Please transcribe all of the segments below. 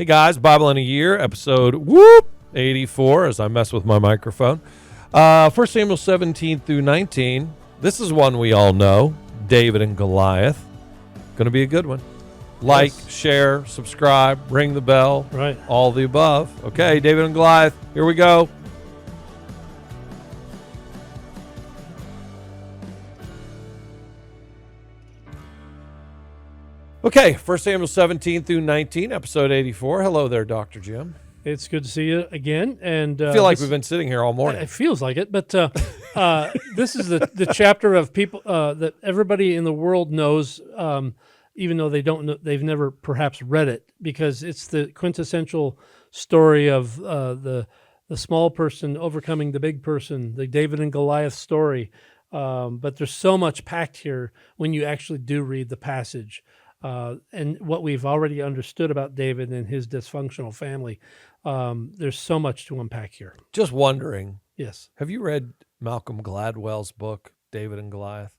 Hey guys, Bible in a Year, episode 84, as I mess with my microphone. 1 Samuel 17 through 19. This is one we all know, David and Goliath. Going to be a good one. Like, share, subscribe, ring the bell. Right. All the above. Okay, David and Goliath, here we go. Okay, 1 Samuel 17 through 19, episode 84. Hello there, Dr. Jim. It's good to see you again. And I feel like we've been sitting here all morning. It feels like it, but this is the chapter of people that everybody in the world knows, even though they don't know, they've never perhaps read it, because it's the quintessential story of the small person overcoming the big person, the David and Goliath story. But there's so much packed here when you actually do read the passage. And what we've already understood about David and his dysfunctional family, there's so much to unpack here. Just wondering. Yes. Have you read Malcolm Gladwell's book, David and Goliath?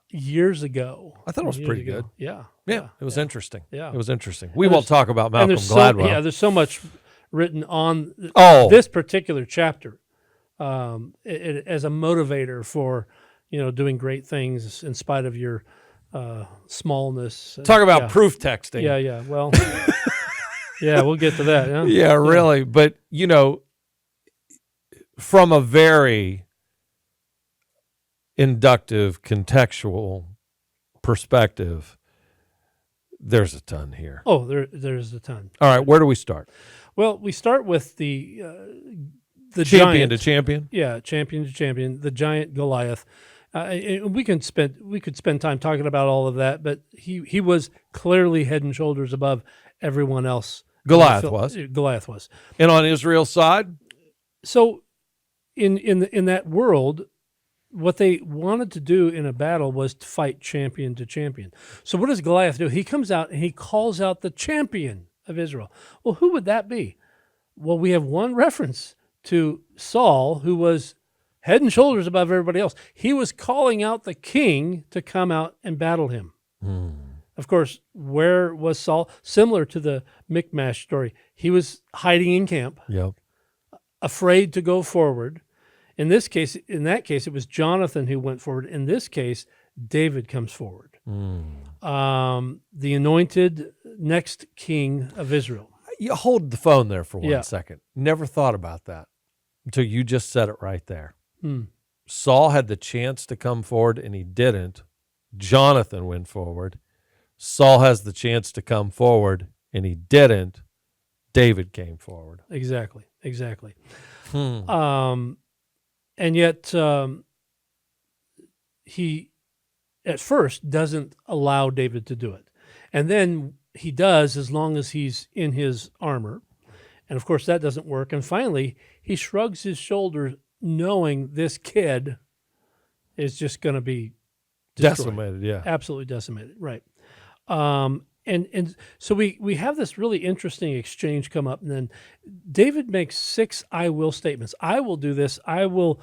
Years ago. I thought it was pretty good. Yeah. Yeah, it was interesting. Yeah. It was interesting. We won't talk about Malcolm Gladwell. Gladwell. There's so much written on this particular chapter as a motivator for, doing great things in spite of your smallness. Talk about proof texting. Yeah. Well, yeah, we'll get to that. Yeah, yeah really. But, from a very inductive, contextual perspective, there's a ton here. Oh, there's a ton. All right, where do we start? Well, we start with the champion giant, to champion. Yeah, champion to champion, the giant Goliath. We could spend time talking about all of that, but he was clearly head and shoulders above everyone else. Goliath was. And on Israel's side? So in that world, what they wanted to do in a battle was to fight champion to champion. So what does Goliath do? He comes out and he calls out the champion of Israel. Well, who would that be? Well, we have one reference to Saul, who was head and shoulders above everybody else. He was calling out the king to come out and battle him. Of course, where was Saul? Similar to the Michmash story. He was hiding in camp, afraid to go forward. In that case, it was Jonathan who went forward. In this case, David comes forward. The anointed next king of Israel. You hold the phone there for 1 second. Never thought about that until you just said it right there. Saul had the chance to come forward and he didn't. Jonathan went forward. Saul has the chance to come forward and he didn't. David came forward. Exactly. And yet he at first doesn't allow David to do it. And then he does, as long as he's in his armor. And of course that doesn't work. And finally he shrugs his shoulders, knowing this kid is just going to be destroyed. Decimated, absolutely decimated, right? And so we have this really interesting exchange come up, and then David makes 6 "I will" statements. I will do this. I will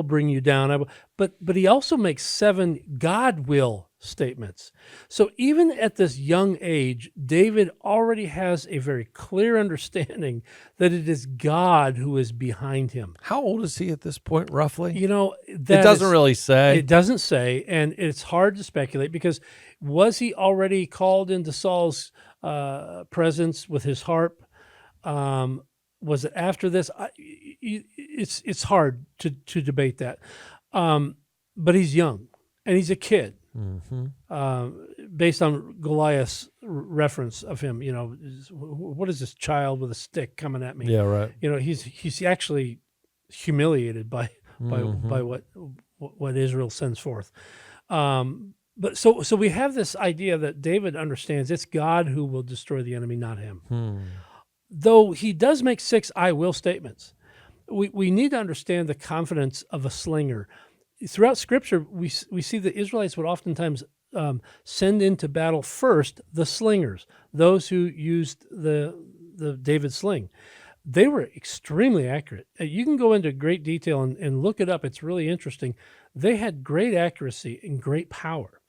bring you down. But he also makes 7 "God will" statements. So even at this young age, David already has a very clear understanding that it is God who is behind him. How old is he at this point, roughly? It doesn't really say. It doesn't say, and it's hard to speculate, because was he already called into Saul's presence with his harp? Was it after this? It's hard to debate that. But he's young, and he's a kid. Based on Goliath's reference of him, what is this child with a stick coming at me? Yeah, right. He's actually humiliated by what Israel sends forth. But so we have this idea that David understands it's God who will destroy the enemy, not him. Though he does make 6 "I will" statements, we need to understand the confidence of a slinger. Throughout Scripture, we see the Israelites would oftentimes send into battle first the slingers, those who used the David sling. They were extremely accurate. You can go into great detail and look it up. It's really interesting. They had great accuracy and great power.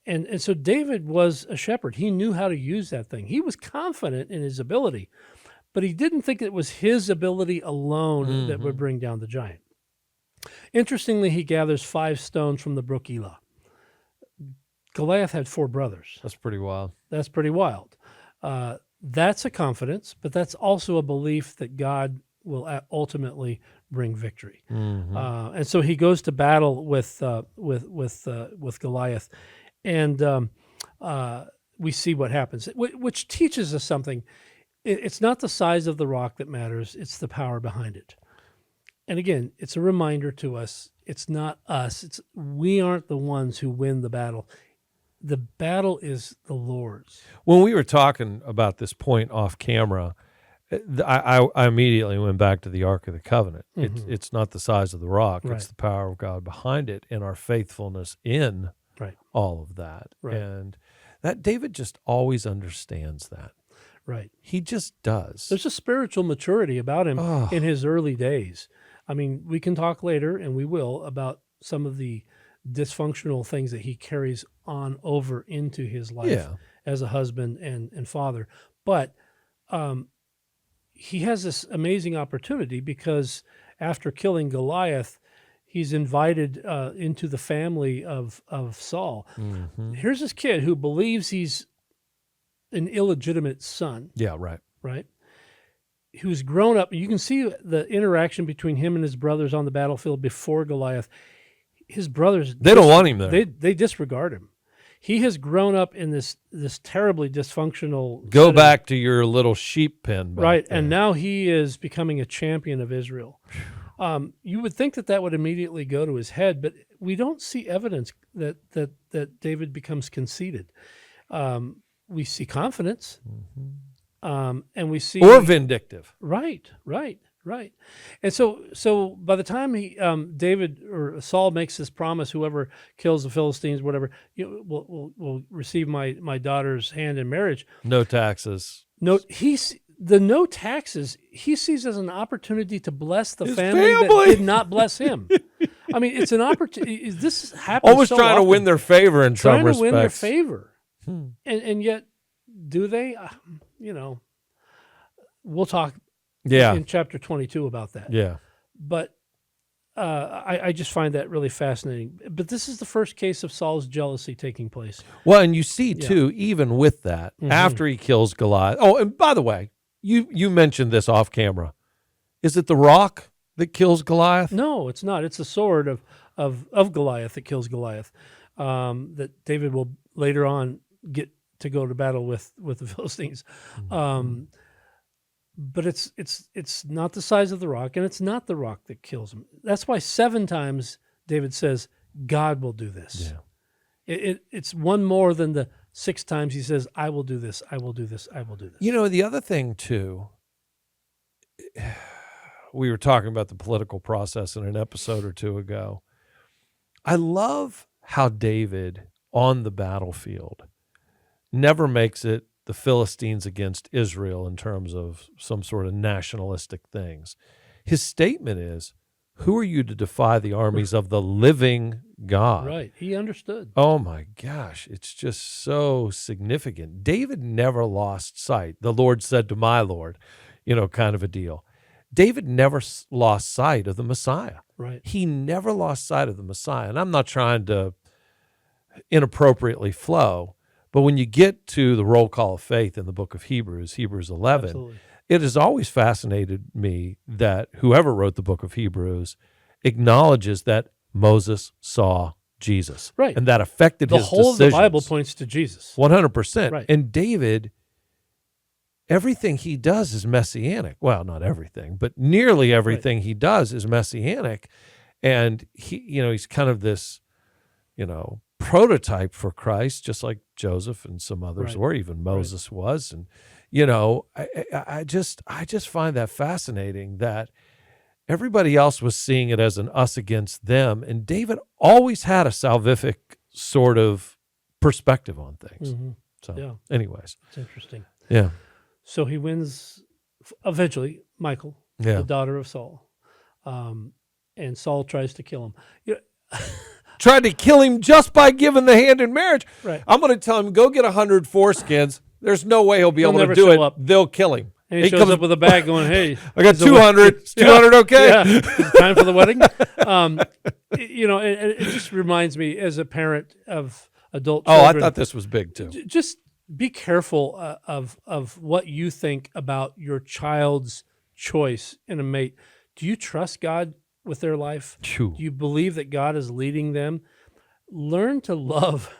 And so David was a shepherd. He knew how to use that thing. He was confident in his ability, but he didn't think it was his ability alone that would bring down the giant. Interestingly, he gathers 5 stones from the brook Elah. Goliath had 4 brothers. That's pretty wild. That's pretty wild. That's a confidence, but that's also a belief that God will ultimately bring victory. And so he goes to battle with Goliath, and we see what happens, which teaches us something. It's not the size of the rock that matters; it's the power behind it. And again, it's a reminder to us: it's not us; we aren't the ones who win the battle. The battle is the Lord's. When we were talking about this point off camera, I immediately went back to the Ark of the Covenant. It's not the size of the rock; it's the power of God behind it, and our faithfulness in all of that. And that David just always understands that. Right. He just does. There's a spiritual maturity about him in his early days. I mean, we can talk later, and we will, about some of the dysfunctional things that he carries on over into his life as a husband and father. But he has this amazing opportunity because after killing Goliath, he's invited into the family of Saul. Here's this kid who believes he's an illegitimate son. Yeah, right. Right? Who's grown up. You can see the interaction between him and his brothers on the battlefield before Goliath. His brothers, they don't want him there. They disregard him. He has grown up in this terribly dysfunctional Go setting. back to your little sheep pen. Right, and now he is becoming a champion of Israel. You would think that would immediately go to his head, but we don't see evidence that David becomes conceited. We see confidence, and we see or vindictive. Right. And so by the time David or Saul makes this promise, whoever kills the Philistines, whatever, will receive my daughter's hand in marriage. No taxes. No taxes. He sees as an opportunity to bless the family that did not bless him. I mean, it's an opportunity. This happens almost so trying often. to win their favor in some respects. Trying to win their favor, and yet, do they? We'll talk. In chapter 22 about that. Yeah. But I just find that really fascinating. But this is the first case of Saul's jealousy taking place. Well, and you see, too, even with that, after he kills Goliath. Oh, and by the way, you mentioned this off camera. Is it the rock that kills Goliath? No, it's not. It's the sword of Goliath that kills Goliath. That David will later on get to go to battle with the Philistines. But it's not the size of the rock, and it's not the rock that kills him. That's why 7 times David says, God will do this. Yeah. It's one more than the 6 times he says, I will do this, I will do this, I will do this. You know, the other thing, too, we were talking about the political process in an episode or 2 ago. I love how David, on the battlefield, never makes it the Philistines against Israel in terms of some sort of nationalistic things. His statement is, who are you to defy the armies of the living God? Right. He understood. Oh my gosh. It's just so significant. David never lost sight. The Lord said to my Lord, kind of a deal. David never lost sight of the Messiah. Right. He never lost sight of the Messiah. And I'm not trying to inappropriately flow, but when you get to the roll call of faith in the book of Hebrews 11, Absolutely. It has always fascinated me that whoever wrote the book of Hebrews acknowledges that Moses saw Jesus. Right. And that affected his decisions. The whole of the Bible points to Jesus. 100%. Right. And David, everything he does is messianic. Well, not everything, but nearly everything he does is messianic. And he's kind of this, prototype for Christ, just like Joseph and some others were, even Moses was. And, I just find that fascinating that everybody else was seeing it as an us against them. And David always had a salvific sort of perspective on things. So anyways. It's interesting. Yeah. So he wins eventually Michal, the daughter of Saul. And Saul tries to kill him. tried to kill him just by giving the hand in marriage. Right. I'm going to tell him, go get 100 foreskins. There's no way he'll be able to never do show it. up. They'll kill him. And he shows up with a bag going, hey. I got 200. Is 200 okay? Yeah. Is it time for the wedding? It just reminds me as a parent of adult children. Oh, I thought this was big too. Just be careful of what you think about your child's choice in a mate. Do you trust God with their life? True. Do you believe that God is leading them? Learn to love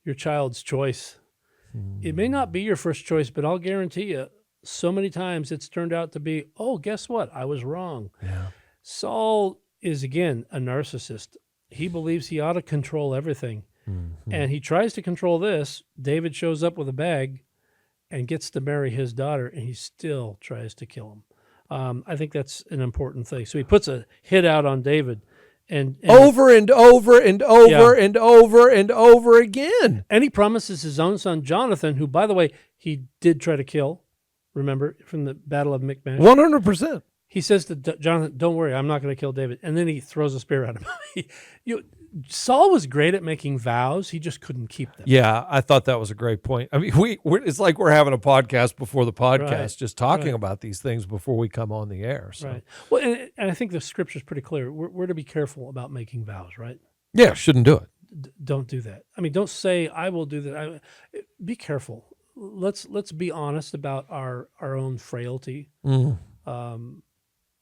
your child's choice. It may not be your first choice, but I'll guarantee you, so many times it's turned out to be, oh, guess what? I was wrong. Yeah. Saul is, again, a narcissist. He believes he ought to control everything. Mm-hmm. And he tries to control this. David shows up with a bag and gets to marry his daughter, and he still tries to kill him. I think that's an important thing. So he puts a hit out on David. And over and over and over and over and over again. And he promises his own son, Jonathan, who, by the way, he did try to kill, remember, from the Battle of Michmash. 100%. He says to Jonathan, don't worry, I'm not going to kill David. And then he throws a spear at him. Saul was great at making vows. He just couldn't keep them. Yeah, I thought that was a great point. I mean, it's like we're having a podcast before the podcast, just talking about these things before we come on the air. So. Right. Well, and I think the scripture's pretty clear. We're to be careful about making vows, right? Yeah, shouldn't do it. Don't do that. I mean, don't say, I will do that. Be careful. Let's be honest about our own frailty, our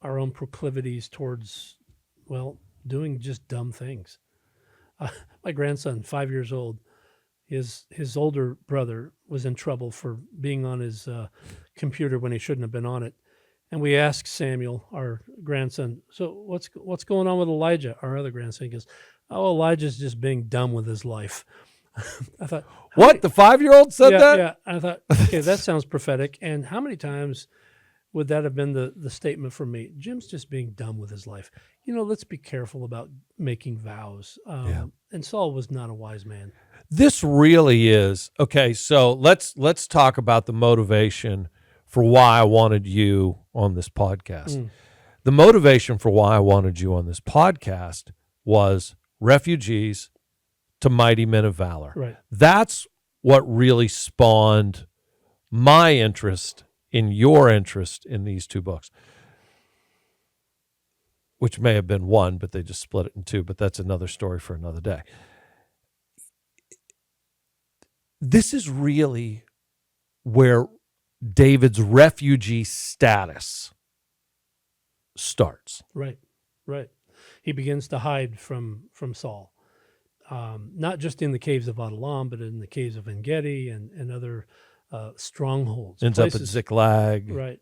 own proclivities towards, doing just dumb things. My grandson, 5 years old, his older brother was in trouble for being on his computer when he shouldn't have been on it. And we asked Samuel, our grandson, so what's going on with Elijah, our other grandson? He goes, oh, Elijah's just being dumb with his life. I thought, what? The 5-year-old said that? Yeah. I thought, okay, that sounds prophetic. And how many times would that have been the statement from me? Jim's just being dumb with his life. Let's be careful about making vows. And Saul was not a wise man. This really is. Okay, so let's talk about the motivation for why I wanted you on this podcast. The motivation for why I wanted you on this podcast was refugees to mighty men of valor. Right. That's what really spawned my interest in your interest in these two books, which may have been one, but they just split it in two, but that's another story for another day. This is really where David's refugee status starts. Right. He begins to hide from Saul, not just in the caves of Adullam, but in the caves of En-Gedi and other strongholds. Ends up at Ziklag. Right.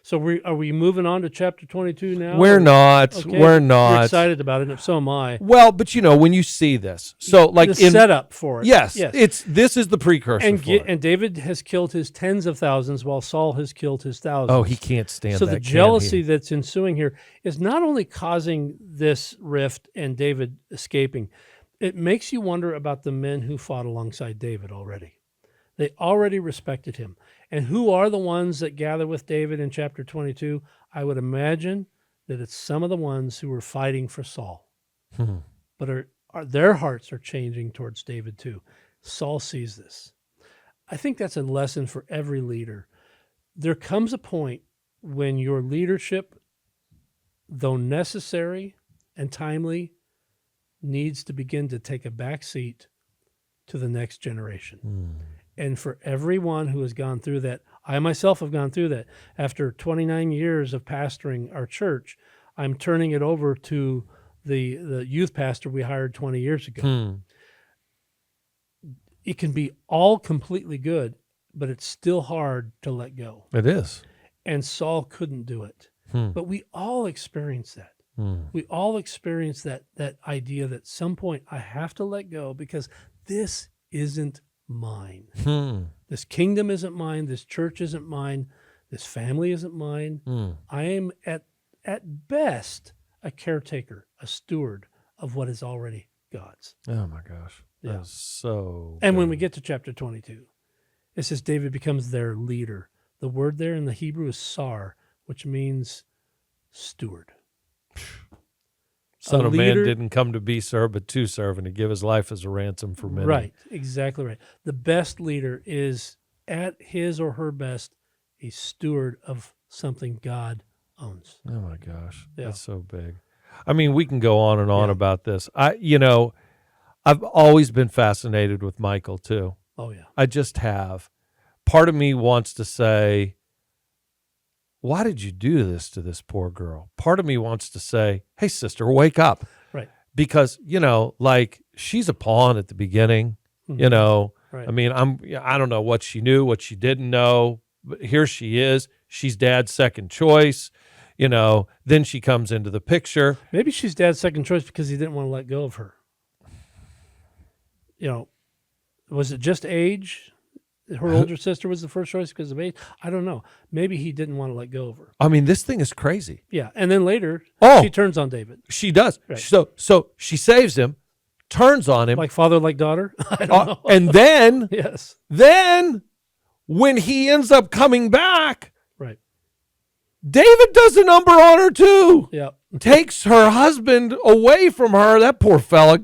So are we moving on to chapter 22 now? We're not. Okay. We're not. You're excited about it, and so am I. Well, but when you see this, so like the setup for it. Yes. This is the precursor for it. And David has killed his tens of thousands, while Saul has killed his thousands. Oh, he can't stand that. So the jealousy that's ensuing here is not only causing this rift and David escaping, it makes you wonder about the men who fought alongside David already. They already respected him. And who are the ones that gather with David in chapter 22? I would imagine that it's some of the ones who were fighting for Saul. But their hearts are changing towards David too. Saul sees this. I think that's a lesson for every leader. There comes a point when your leadership, though necessary and timely, needs to begin to take a back seat to the next generation. And for everyone who has gone through that, I myself have gone through that. After 29 years of pastoring our church, I'm turning it over to the youth pastor we hired 20 years ago. It can be all completely good, but it's still hard to let go. It is. And Saul couldn't do it. But we all experience that. We all experience that idea that at some point I have to let go because this isn't mine. This kingdom isn't mine. This church isn't mine. This family isn't mine. I am at best a caretaker, a steward of what is already God's. Oh my gosh. Yeah. That's so And good. when we get to chapter 22, it says David becomes their leader. The word there in the Hebrew is sar, which means steward. Son of Man didn't come to be served, but to serve, and to give his life as a ransom for many. Right, exactly right. The best leader is, at his or her best, a steward of something God owns. Oh my gosh, that's so big. I mean, we can go on and on about this. I've always been fascinated with Michael too. Oh yeah, I just have. Part of me wants to say, why did you do this to this poor girl? Part of me wants to say, hey, sister, wake up. Right. Because, like, she's a pawn at the beginning, Right. I mean, I don't know what she knew, what she didn't know, but here she is. She's dad's second choice, then she comes into the picture. Maybe she's dad's second choice because he didn't want to let go of her. Was it just age? Her older sister was the first choice because of age. I don't know. Maybe he didn't want to let go of her. I mean, this thing is crazy. Yeah, and then later, she turns on David. She does. Right. So she saves him, turns on him, like father, like daughter. I don't know. And then, then when he ends up coming back, right, David does a number on her too. Yeah. Takes her husband away from her. That poor fella.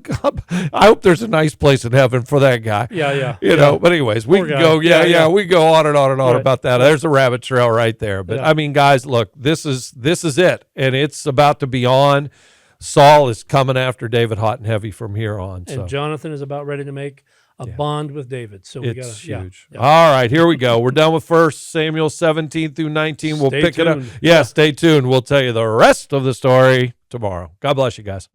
I hope there's a nice place in heaven for that guy. Yeah. But anyways, we can go. We go on and on and on about that. There's a rabbit trail right there. But I mean, guys, look, this is it, and it's about to be on. Saul is coming after David hot and heavy from here on. And Jonathan is about ready to make a bond with David. So it's huge. Yeah. All right, here we go. We're done with 1 Samuel 17 through 19. We'll pick it up. Yeah, stay tuned. We'll tell you the rest of the story tomorrow. God bless you guys.